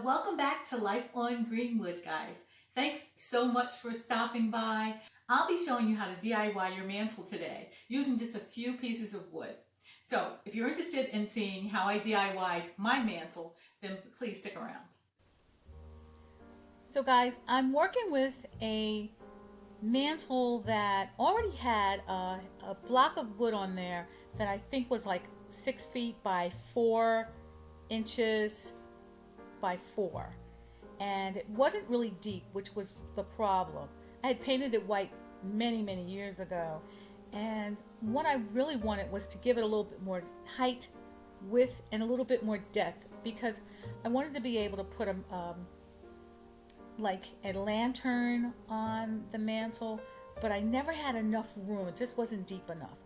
Welcome back to Life on Greenwood, guys. Thanks so much for stopping by. I'll be showing you how to DIY your mantle today using just a few pieces of wood. So if you're interested in seeing how I DIY'd my mantle, then please stick around. So guys, I'm working with a mantle that already had a block of wood on there that I think was like 6 feet by 4 inches by 4, and it wasn't really deep, which was the problem. I had painted it white many years ago, and what I really wanted was to give it a little bit more height, width, and a little bit more depth, because I wanted to be able to put like a lantern on the mantle, but I never had enough room. It just wasn't deep enough.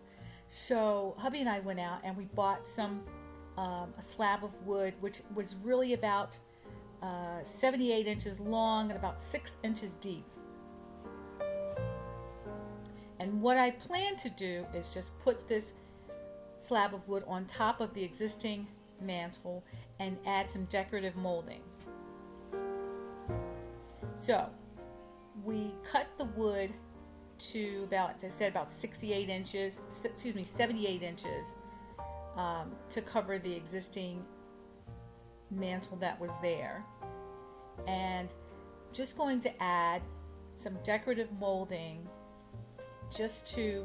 So hubby and I went out and we bought a slab of wood, which was really about 78 inches long and about 6 inches deep. And what I plan to do is just put this slab of wood on top of the existing mantle and add some decorative molding. So we cut the wood to about, as I said, about 78 inches to cover the existing mantle that was there, and just going to add some decorative molding just to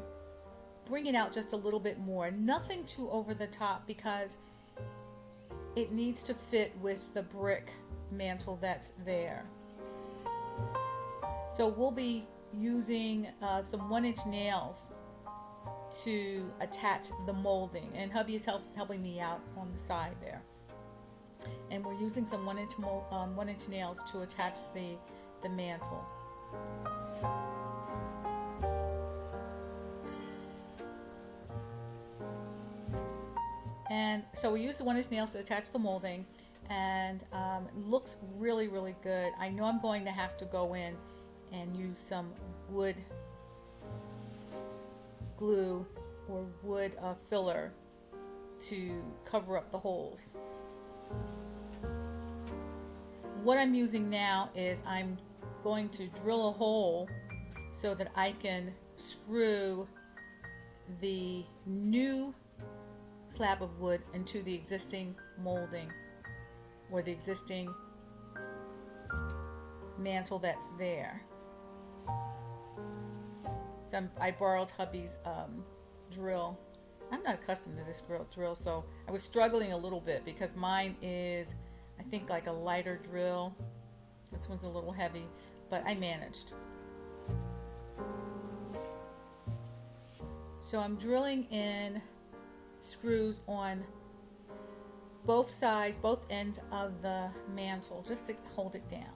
bring it out just a little bit more. Nothing too over the top, because it needs to fit with the brick mantle that's there. So we'll be using some 1-inch nails to attach the molding, and hubby is helping me out on the side there. And we're using some 1-inch nails to attach the mantle. And so we use the 1-inch nails to attach the molding, and it looks really good. I know I'm going to have to go in and use some wood glue or wood filler to cover up the holes. What I'm using now is I'm going to drill a hole so that I can screw the new slab of wood into the existing molding or the existing mantle that's there. So I borrowed hubby's drill. I'm not accustomed to this drill, so I was struggling a little bit because mine is, I think, like a lighter drill. This one's a little heavy, but I managed. So I'm drilling in screws on both sides, both ends of the mantle, just to hold it down.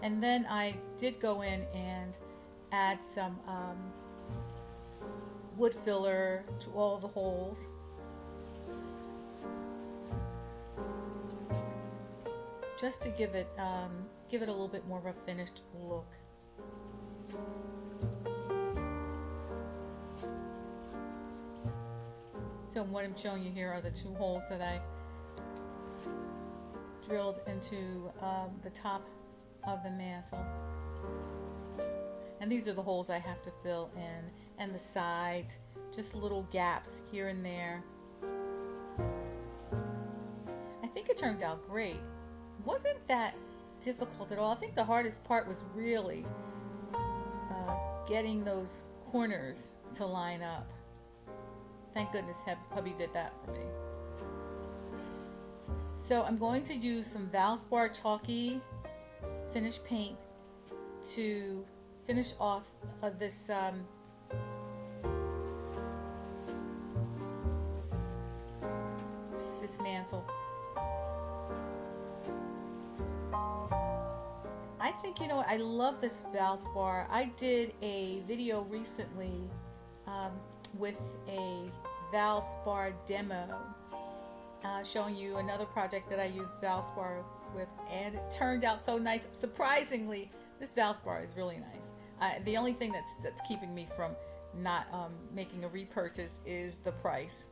And then I did go in and add some wood filler to all the holes. Just to give it a little bit more of a finished look. So what I'm showing you here are the 2 holes that I drilled into the top of the mantle. And these are the holes I have to fill in, and the sides, just little gaps here and there. I think it turned out great. Wasn't that difficult at all. I think the hardest part was really getting those corners to line up. Thank goodness hubby did that for me. So I'm going to use some Valspar chalky finish paint to finish off this mantle. I think, you know what, I love this Valspar. I did a video recently with a Valspar demo showing you another project that I used Valspar with, and it turned out so nice. Surprisingly, this Valspar is really nice. The only thing that's keeping me from not making a repurchase is the price,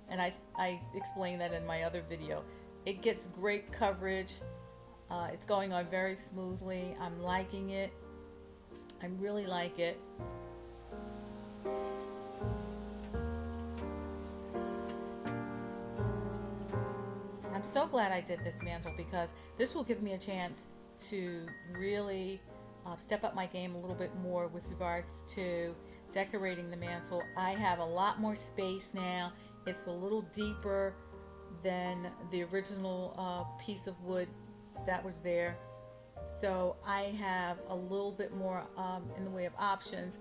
and I explained that in my other video. It gets great coverage. It's going on very smoothly. I'm liking it. I really like it. I'm so glad I did this mantle because this will give me a chance to really step up my game a little bit more with regards to decorating the mantle. I have a lot more space now. It's a little deeper than the original piece of wood that was there. So I have a little bit more in the way of options.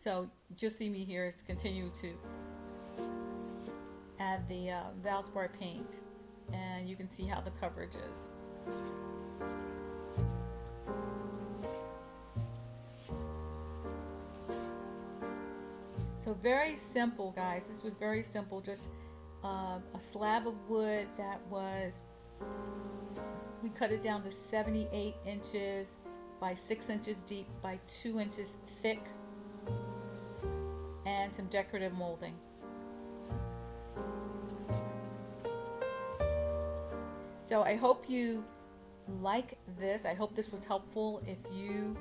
So you'll see me here is continue to add the Valspar paint, and you can see how the coverage is. So very simple, guys. This was very simple. Just a slab of wood that was, we cut it down to 78 inches by 6 inches deep by 2 inches thick, and some decorative molding. So I hope you like this. I hope this was helpful. If you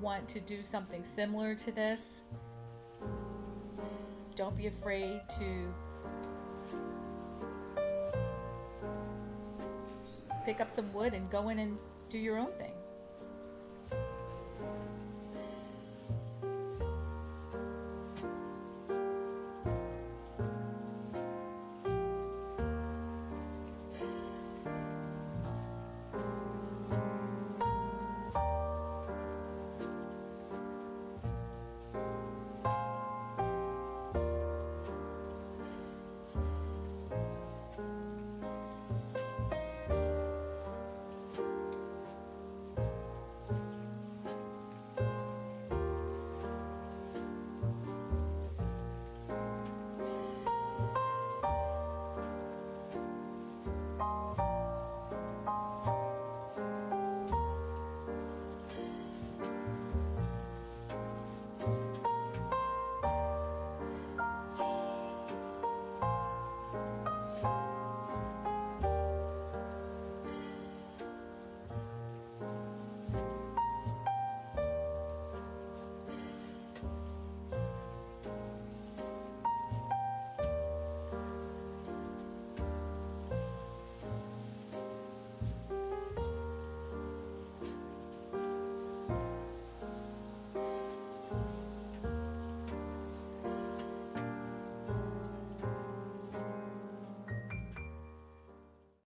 want to do something similar to this, don't be afraid to pick up some wood and go in and do your own thing.